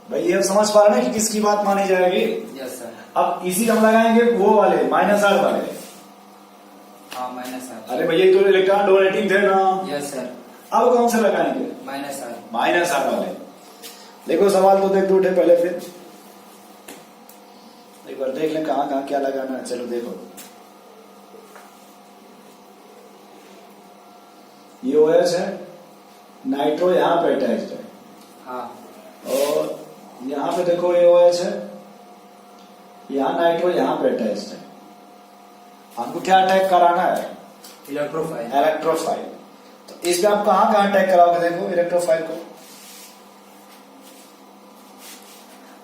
भाई ये समझ पा रहे हैं कि किसकी बात मानी जाएगी? Yes sir. अब इसी हम लगाएंगे वो वाले -R वाले। हाँ -R। अरे भैया तो इलेक्ट्रॉन डोनेटिंग थे ना। Yes sir. अब कौन से लगाएंगे? -R। -R वाले। देखो सवाल तो देख उठे पहले, फिर एक बार देख लें कहाँ कहाँ क्या लगाना है। चलो देखो, ये OH है, नाइट्रो यहाँ पे अटैच्ड है। हाँ। और यहाँ पे देखो ये OH है, यहाँ नाइट्रो यहाँ पे अटैच्ड है। हमको क्या अटैक कराना है? इलेक्ट्रोफाइल। तो इसमें आप कहाँ कहाँ अटैक कराओगे? देखो इलेक्ट्रोफाइल को।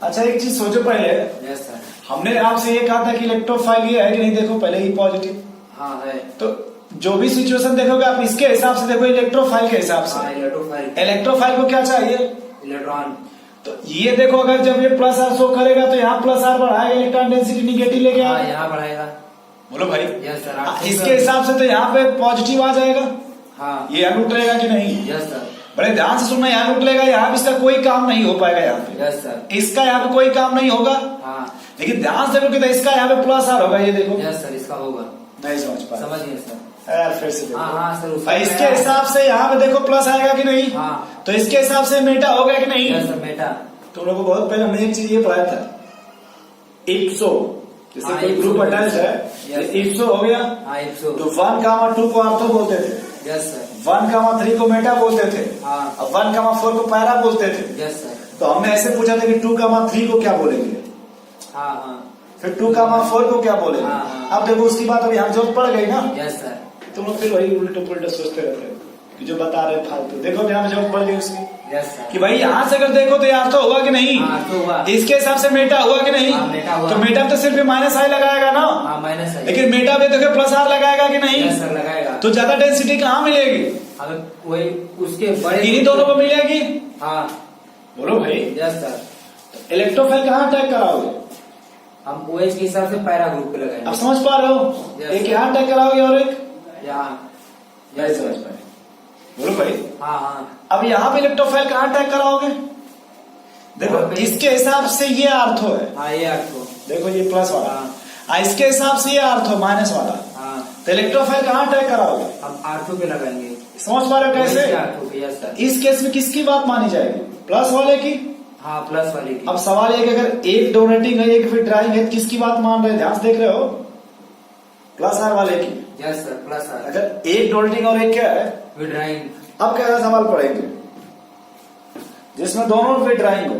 अच्छा एक चीज सोचो पहले। Yes sir. हमने आपसे ये कहा था कि इलेक्ट्रोफाइल ये है कि नहीं, देखो पहले ही पॉजिटिव। हाँ है। तो जो भी सिचुएशन देखोगे आप इसके हिसाब से देखो, इलेक्ट्रोफाइल के हिसाब से। इलेक्ट्रोफाइल को क्या चाहिए? इलेक्ट्रॉन। तो ये देखो, अगर जब ये +R शो करेगा तो यहाँ +R बढ़ाएगा, इलेक्ट्रॉन डेंसिटी निगेटिव लेके आएगा। यहाँ बढ़ाएगा। बोलो भाई। Yes sir. इसके हिसाब से तो यहाँ पे पॉजिटिव आ जाएगा। हाँ। ये यहाँ उठेगा कि नहीं? Yes sir. बड़े ध्यान से सुनना, यहाँ उठेगा, यहाँ पे इसका कोई काम नहीं हो पाएगा। यहाँ पे यस सर। इसका यहाँ पे कोई काम नहीं होगा। हाँ। लेकिन ध्यान से देखो कि इसका यहाँ पे +R होगा। ये देखो। यस सर, इसका होगा। नहीं समझ पाए? समझ गए सर। यार फिर से देखो। हाँ सर। इसके हिसाब से यहाँ पे देखो प्लस आएगा कि नहीं? हाँ। तो इसके हिसाब से मेटा होगा कि नहीं? Yes sir, Meta. तुम लोगों को बहुत पहले हमने एक चीज ये पढ़ाया था, इप्सो। जैसे हाँ, कोई ग्रुप अटैच है, इप्सो हो गया। हाँ इप्सो। तो 1,2 को आर्थो बोलते थे। Yes sir. 1,3 को मेटा बोलते थे। हाँ। अब 1,4 को पैरा बोलते थे। Yes sir. तो हमने ऐसे पूछा था कि 2,3 को क्या बोलेंगे, हाँ हाँ। फिर 2,4 को क्या बोलेंगे। हाँ। अब देखो उसकी बात अभी यहाँ जरूरत पड़ गई ना। Yes sir. तुम लोग फिर वही उल्टे पुल्टे सोचते रहते हो कि जो बता रहे फालतू। देखो यहाँ जरूरत पड़ गई उसकी। Yes sir. कि भाई यहाँ से अगर देखो तो यार तो हुआ कि नहीं? हाँ, तो हुआ। इसके हिसाब से मेटा हुआ कि नहीं? हाँ, मेटा हुआ। तो मेटा तो सिर्फ -I लगाएगा ना। हाँ -I। लेकिन मेटा पे देखो +R लगाएगा कि नहीं? यस सर, लगाएगा। तो ज्यादा डेंसिटी कहाँ मिलेगी? हमें वही उसके बड़े इन्हीं दोनों को मिलेगी। हाँ। बोलो भाई। Yes sir. इलेक्ट्रोफाइल कहाँ अटैक कराओगे? हम OH के हिसाब से पैरा ग्रुप पे लगाएंगे। आप समझ पा रहे हो? Yes, एक sir। यहाँ अटैक कराओगे और एक यहाँ। नहीं समझ पाए। बोलो भाई। हाँ हाँ। अब यहाँ पे इलेक्ट्रोफाइल कहाँ अटैक कराओगे? देखो इसके हिसाब से ये आर्थो है। हाँ ये आर्थो। देखो ये प्लस वाला। हाँ। इसके हिसाब से ये आर्थो माइनस वाला। हाँ। तो इलेक्ट्रोफाइल कहाँ अटैक कराओगे? हम आर्थो पे लगाएंगे। समझ पा रहे हो कैसे? आर्थो पे। Yes sir. इस केस में किसकी बात मानी जाएगी? प्लस वाले की। हाँ प्लस वाले की। अब सवाल ये कि अगर एक डोनेटिंग है एक विड्राइंग है, किसकी बात मान रहे हैं? ध्यान से देख रहे हो? +R वाले की। Yes sir, +R। अगर एक डोनेटिंग और एक क्या है? विड्राइंग। अब कैसा सवाल पढ़ेंगे जिसमें दोनों विड्राइंग हो?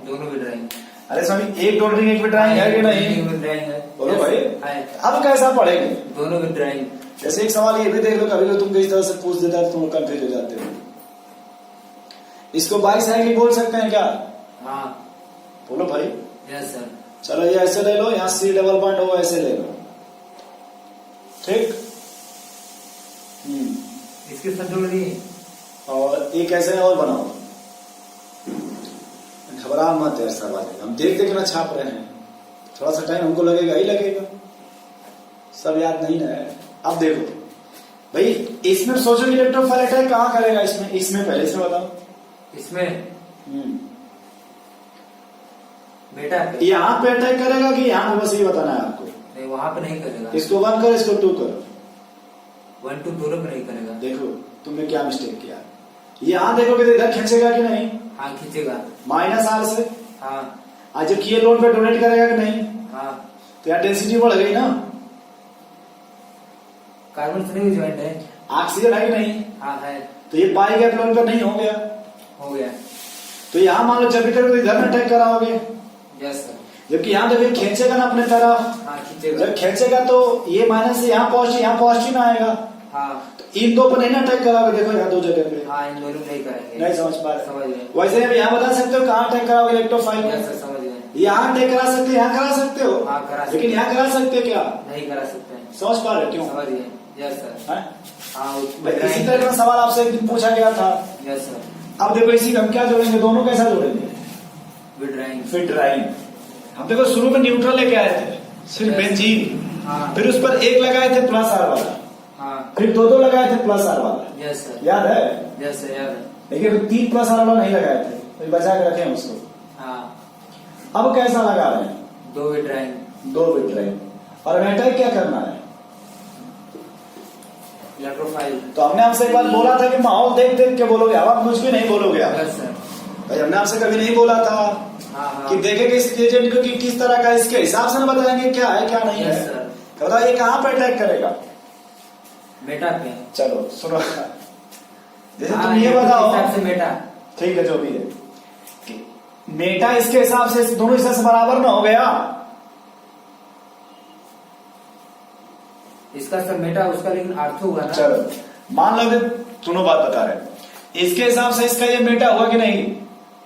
दोनों विड्राइंग। अरे स्वामी एक डोनेटिंग एक विड्राइंग है कि नहीं? विड्राइंग है। बोलो भाई। है। अब कैसा पढ़ेंगे? दोनों विड्राइंग। जैसे एक सवाल ये भी देख लो, कभी तुम किस तरह से पूछ देता है तुम कंफ्यूज हो जाते हो। इसको बाईसाइक्लिक बोल सकते हैं क्या? हाँ। बोलो भाई। Yes sir. चलो ये ऐसे ले लो, यहाँ C डबल बॉन्ड हो ऐसे ले लो, ठीक। इसके साथ जोड़ दिए। और एक ऐसे और बनाओ। घबरा मत यार, सब आएगा। हम देख देख ना छाप रहे हैं, थोड़ा सा टाइम हमको लगेगा ही लगेगा, सब याद नहीं ना है। अब देखो भाई, इसमें सोचो इलेक्ट्रोफाइल अटैक कहाँ करेगा? इसमें पहले से बताओ। इसमें बेटा पे। यहाँ पे अटैक करेगा कि यहाँ पे? बस ये बताना है आपको। नहीं, वहां पे नहीं करेगा। इसको 1 करो, इसको 2 करो। 1 2 दोनों पे नहीं करेगा। देखो तुमने क्या मिस्टेक किया। यहाँ देखोगे तो इधर खींचेगा कि नहीं? हाँ खींचेगा। -R से। हाँ। आज जो किए लोड पे डोनेट करेगा कि नहीं? हाँ। तो यहाँ डेंसिटी बढ़ गई ना। कार्बन से नहीं ज्वाइंट है। ऑक्सीजन है कि नहीं? हाँ है। तो ये पाई गैप लोन पर नहीं हो गया। हो गया। तो यहाँ मान लो जब भी करोगे तो इधर अटैक कराओगे। Yes sir. जबकि यहाँ देखिए खींचेगा ना अपने तरफ। हाँ खींचेगा। जब खींचेगा तो ये माइनस से यहाँ पॉजिटिव आएगा। हाँ। तो इन दो पर नहीं अटैक कराओगे। देखो यहाँ 2 जगह पे। हाँ इन दोनों नहीं करेंगे। नहीं समझ पा रहे? समझ गए। वैसे अब यहाँ बता सकते हो कहाँ अटैक कराओगे इलेक्ट्रोफाइल? यस सर, समझ गए। यहाँ अटैक करा सकते हो, यहाँ करा सकते हो। हाँ करा सकते। लेकिन यहाँ करा सकते हो क्या? नहीं करा सकते हैं। समझ पा रहे हो क्यों? समझ गए। Yes sir. हाँ? हाँ इसी तरह का सवाल आपसे एक दिन पूछा गया था। Yes sir. अब देखो इसी हम क्या जोड़ेंगे, दोनों कैसा जोड़ेंगे? विड्राइंग। विड्राइंग। हम देखो शुरू में न्यूट्रल लेके आए थे, सिर्फ बेंजीन। हाँ। फिर उस पर एक लगाए थे +R वाला। हाँ। फिर 2 लगाए थे +R वाला। Yes sir. याद है? यस सर, याद है। लेकिन 3 +R वाला नहीं लगाए थे, तो बचा के रखे उसको। हाँ अब कैसा लगा रहे हैं? 2 विड्राइंग। 2 विड्राइंग। और अटैक क्या करना है? इलेक्ट्रोफाइल। तो हमने आपसे एक बार बोला था कि माहौल देख देख के बोलोगे, अब आप कुछ भी नहीं बोलोगे आप। Yes sir. भाई हमने आपसे कभी नहीं बोला था हाँ हाँ कि देखेंगे इस एजेंट को कि किस तरह का, इसके हिसाब से ना बताएंगे क्या है क्या नहीं यस है। सर। तो बताओ ये कहाँ पे अटैक करेगा? मेटा पे। चलो सुनो, जैसे हाँ, तुम ये इनपुट के बताओ, हिसाब से मेटा। ठीक है जो भी है, कि मेटा इसके हिसाब से दोनों हिस्से से बराबर ना हो गया। इसका सब मेटा, उसका लेकिन आर्थो हुआ ना। चलो मान लो कि दोनों बात बता रहे हैं, इसके हिसाब से इसका ये मेटा हुआ कि नहीं?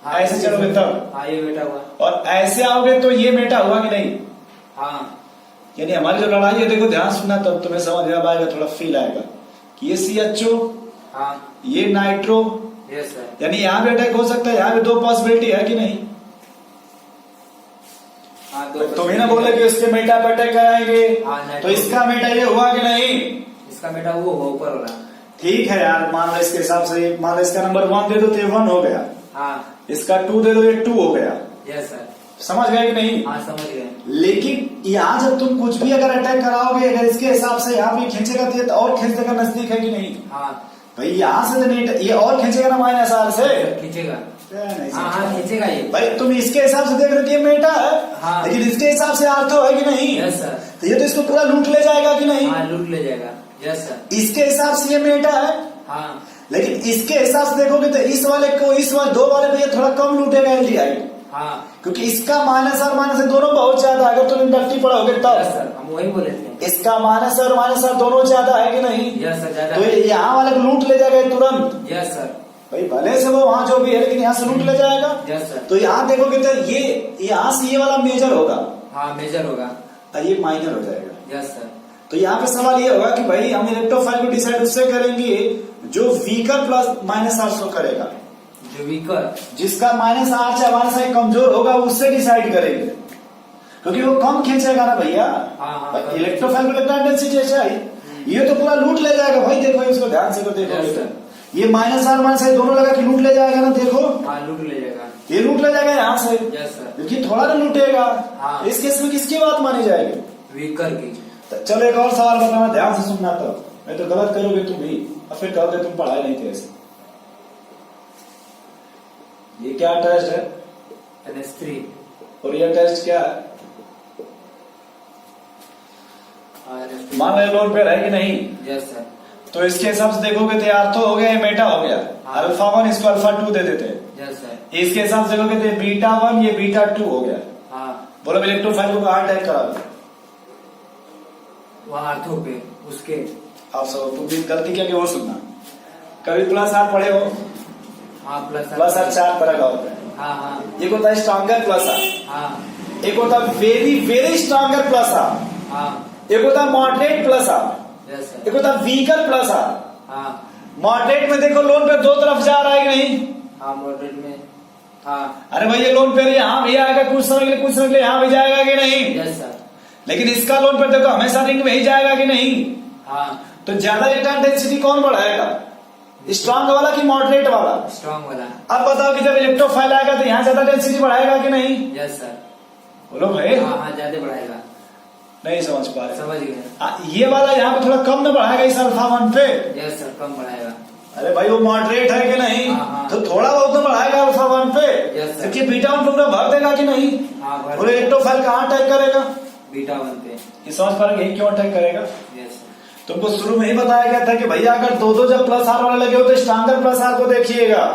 हाँ, ऐसे चलोगे तब, हाँ ये मेटा हुआ। और ऐसे आओगे तो ये मेटा हुआ कि नहीं? हाँ यानी हमारी जो लड़ाई है, देखो ध्यान सुनना तब तुम्हें समझ में आएगा, थोड़ा फील आएगा कि ये CHO, हाँ ये नाइट्रो, यस सर। यानी यहाँ भी अटैक हो सकता है, यहाँ भी 2 पॉसिबिलिटी है कि नहीं? हाँ दो तुम ही ना बोले कि इसके मेटा पे अटैक कराएंगे, हाँ, नहीं, तो इसका मेटा ये हुआ कि नहीं? इसका मेटा वो हुआ ऊपर वाला। ठीक है यार, मान लो इसके हिसाब से, मान लो इसका नंबर 1 दे दो तो ये 1 हो गया, हाँ इसका 2 दे दो ये 2 हो गया। Yes sir. समझ गए कि नहीं? हाँ समझ गए। लेकिन यहाँ जब तुम कुछ भी अगर अटैक कराओगे, अगर इसके हिसाब से यहाँ भी खींचेगा तो ये तो और खींच देगा, नजदीक है कि नहीं? हाँ भाई यहाँ से तो नहीं, ये और खींचेगा ना -R से। खींचेगा। नहीं हाँ हाँ खींचेगा ये। भाई तुम इसके हिसाब से देख रहे हो कि ये मेटा है, हाँ। लेकिन इसके हिसाब से आर्थो है कि नहीं? Yes sir. तो ये तो इसको पूरा लूट ले जाएगा कि नहीं? हाँ लूट ले जाएगा। Yes sir. इसके हिसाब से ये मेटा है, हाँ लेकिन इसके हिसाब से देखोगे तो इस वाले को, इस वाले 2 वाले पे ये थोड़ा कम लूटेगा LDI, हाँ क्योंकि इसका -R -R दोनों बहुत ज्यादा, अगर तुम इंडक्टिव पढ़ोगे यस तब सर, हम वही बोले थे। इसका -R -R दोनों ज्यादा है कि नहीं? यस सर ज्यादा। तो ये यहाँ वाले को लूट ले जाएगा ये तुरंत। Yes sir. भाई भले से वो वहां जो भी है, लेकिन यहाँ से लूट ले जाएगा। Yes sir. तो यहाँ देखोगे तो ये यहाँ से ये वाला मेजर होगा हाँ मेजर होगा। और ये माइनर हो जाएगा। Yes sir. तो यहाँ पे सवाल ये होगा कि भाई हम इलेक्ट्रोफाइल को डिसाइड उससे करेंगे जो वीकर प्लस -R शो करेगा, जो वीकर, जिसका -R से -I कमजोर होगा उससे डिसाइड करेंगे, क्योंकि वो कम खींचेगा ना भैया। हाँ, इलेक्ट्रोफाइल को इलेक्ट्रॉन डेंसिटी ऐसा ही, ये तो पूरा लूट ले जाएगा भाई। देखो इसको ध्यान से, तो देखो Yes, sir. ये -R -I दोनों लगा कि लूट ले जाएगा ना, देखो हाँ लूट ले जाएगा। ये लूट ले जाएगा यहाँ से, यस सर। क्योंकि थोड़ा ना लूटेगा। हाँ। इस केस में किसकी बात मानी जाएगी? वीकर की। तो चलो एक और सवाल बताना, ध्यान से सुनना, तब नहीं तो गलत करोगे तुम ही और फिर कहोगे तुम पढ़ाए नहीं थे ऐसे। ये क्या टेस्ट है NH3। और ये टेस्ट क्या है? मान लो लोन पे है कि नहीं? Yes sir. तो इसके हिसाब से देखोगे तो आर्थो हो गया, ये मेटा हो गया। हाँ। α1 इसको α2 दे देते। Yes sir. इसके हिसाब से देखोगे तो β1 ये β2 हो गया। हाँ बोलो इलेक्ट्रोफाइल को कहाँ अटैक करा दो? वहाँ आर्थो पे उसके। आप सब तुम भी गलती क्या कि वो सुनना, कभी +R पढ़े हो? हाँ +R 4 तरह का होता है। हाँ हाँ एक होता है स्ट्रॉन्गर +R, हाँ एक होता है वेरी वेरी स्ट्रॉन्गर +R, हाँ एक होता है मॉडरेट +R, यस सर। एक होता है वीकर +R। हाँ मॉडरेट में देखो लोन पे 2 तरफ जा रहा है कि नहीं? हाँ मॉडरेट में। हाँ अरे भाई ये लोन पे यहाँ भी आएगा कुछ समय के लिए, कुछ समय के लिए यहाँ भी जाएगा कि नहीं? Yes sir. लेकिन इसका लोन पे देखो हमेशा रिंग में ही जाएगा कि नहीं? हाँ तो ज्यादा इलेक्ट्रॉन डेंसिटी कौन बढ़ाएगा, स्ट्रॉन्ग वाला कि मॉडरेट वाला? स्ट्रॉन्ग वाला। अब बताओ कि जब इलेक्ट्रोफाइल आएगा तो यहाँ ज्यादा डेंसिटी बढ़ाएगा कि नहीं? Yes sir. बोलो भाई। हाँ हाँ ज्यादा बढ़ाएगा। नहीं समझ पा रहे? समझ गए। ये वाला यहाँ पे थोड़ा कम न बढ़ाएगा इस α1 पे? यस सर कम बढ़ाएगा। अरे भाई वो मॉडरेट है कि नहीं? हाँ, हाँ। तो थोड़ा बहुत तो बढ़ाएगा α1 पे। Yes, sir. क्योंकि β1 पूरा भर देगा कि नहीं? हाँ भर। और इलेक्ट्रोफाइल कहाँ अटैक करेगा? β1 पे। ये समझ पा रहे क्यों अटैक करेगा? Yes sir. तुमको शुरू में ही बताया गया था कि भैया अगर दो जब +R वाले लगे हो तो स्ट्रॉन्गर +R को देखिएगा।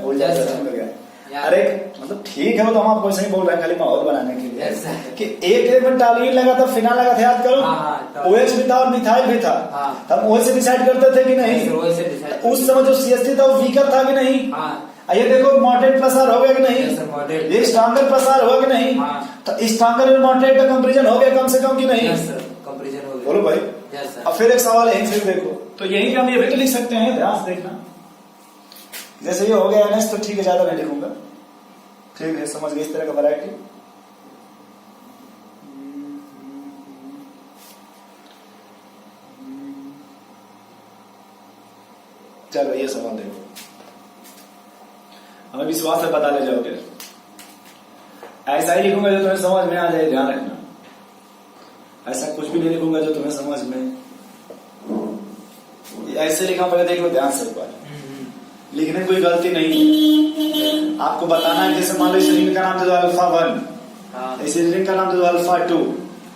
भूल Yes, जाता sir. समझ गया। Yeah. अरे मतलब ठीक है, वो तो हम आपको ऐसे ही बोल रहे हैं खाली माहौल बनाने के लिए। Yes, sir. कि एक में टालिन लगा था, फिनाल लगा था, याद करो। हाँ, हाँ, OH भी था और मिथाइल भी था। हाँ। हम OH से डिसाइड करते थे कि नहीं? Yes, sir, वही से decide उस समय जो CH3 था वो वीकर था कि नहीं? हाँ ये देखो मॉडरेट +R हो गया कि नहीं? Yes, sir, moderate. ये स्ट्रॉन्गर +R हुआ कि नहीं? हाँ। तो स्ट्रॉन्गर और मॉडरेट का कंपेरिजन हो गया कम से कम कि नहीं? यस सर कंपैरिजन हो गया। बोलो भाई। Yes sir. अब फिर एक सवाल है, फिर देखो तो यही कि हम ये भी तो लिख सकते हैं, ध्यान से देखना। जैसे ये हो गया NH तो ठीक है, ज्यादा नहीं लिखूंगा, ठीक है, समझ गए इस तरह का वैरायटी। चलो ये सवाल देखो, हमें विश्वास से बता ले जाओगे। ऐसा ही लिखूंगा जो तुम्हें समझ में आ जाए, ध्यान रखना। ऐसा कुछ भी नहीं लिखूंगा जो तुम्हें समझ में, ऐसे लिखा पहले देख लो ध्यान से एक बार। लिखने में कोई गलती नहीं है, आपको बताना है। जैसे मान लो इस रिंग का नाम दे दो अल्फा 1, हाँ इस रिंग का नाम दे दो अल्फा 2।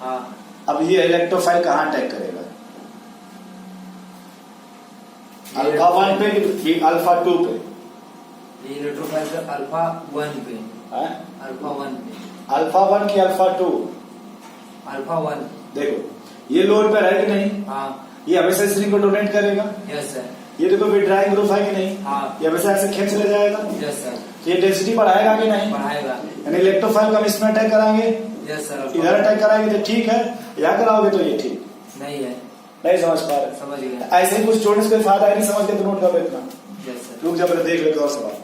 हाँ अब ये इलेक्ट्रोफाइल कहाँ अटैक करेगा? अल्फा 1 पे कि अल्फा 2 पे? ये इलेक्ट्रोफाइल का अल्फा 1 पे, हाँ? अल्फा 1 पे, अल्फा 1 की अल्फा 2? अल्फा 1। देखो ये लोड पर है कि नहीं? हाँ ये हमेशा इस रिंग को डोनेट करेगा। Yes sir. ये देखो विड्राइंग ग्रुप है कि नहीं? हाँ ये हमेशा ऐसे खींच ले जाएगा। Yes sir. ये डेंसिटी बढ़ाएगा कि नहीं? बढ़ाएगा। यानी इलेक्ट्रोफाइल को हम इसमें अटैक कराएंगे, यस सर। इधर अटैक कराएंगे तो ठीक है, यहाँ कराओगे तो ये ठीक नहीं है। नहीं। समझ पा रहे? समझ गया। ऐसे ही कुछ छोड़ने से कोई फायदा नहीं, समझ के तो नोट कर लो इतना। Yes sir. रुक जा पहले देख लेते और सवाल।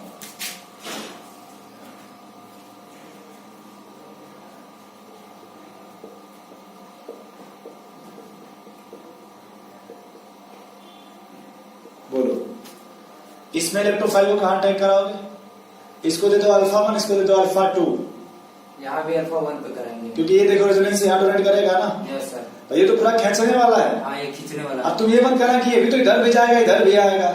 बोलो, इसमें इलेक्ट्रोफाइल को कहाँ अटैक कराओगे? इसको दे दो अल्फा 1, इसको दे दो अल्फा 2, यहाँ भी अल्फा 1 पे कराएंगे क्योंकि ये देखो रेजोनेंस यहाँ डोनेट करेगा ना। Yes sir. तो ये तो पूरा खींचने वाला है। हाँ ये खींचने वाला। अब तुम ये मत करना कि ये भी तो इधर भी जाएगा इधर भी आएगा।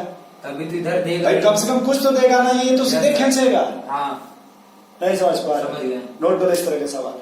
तभी तो इधर देगा। भाई कम से कम कुछ तो देगा ना, ये तो सीधे खींचेगा। हाँ नहीं समझ पा समझ रहे? गया। नोट करो इस तरह के सवाल।